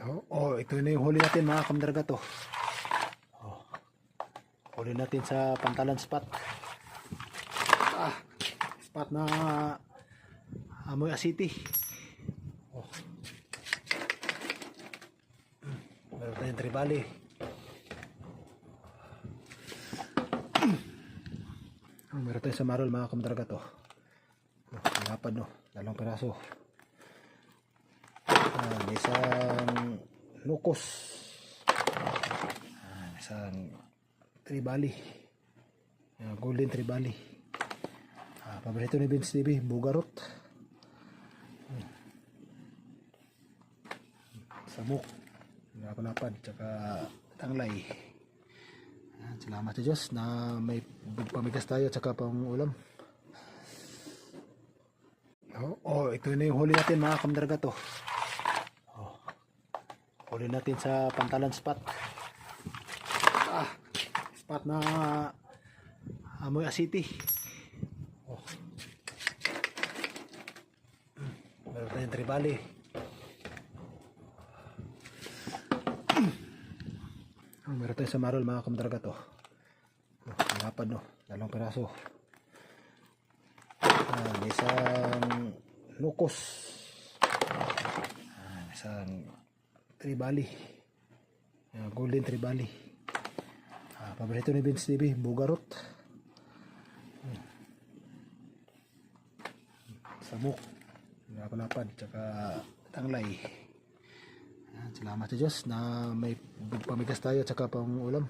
Ito na yung huli natin mga kamdarga to. Huli natin sa Pantalan spot. Spot na amoy asiti. Meron tayong tribali. Meron tayong samarol mga kamdarga to. Lapad no, 2 piraso. Isang lukos, isang tribali, golden tribali. Paborito ni Vince TV, bugarot, samuk, lapad, tsaka tanglay. Salamat sa Diyos na may pamigas tayo tsaka pang ulam. Ito na yung huli natin mga kamdarga to. Huli natin sa Pantalan spot. Spot na amoy asiti. Meron tayong tribali. Meron tayong samarol mga kamdarga to. Lapad no, 2 piraso. Isang lukos, isang tribali, golden tribali. Paborito ni Vince TV, bugarot, samuk, lapad, tsaka tanglay. Salamat sa Diyos na may pamigas tayo tsaka pang ulam.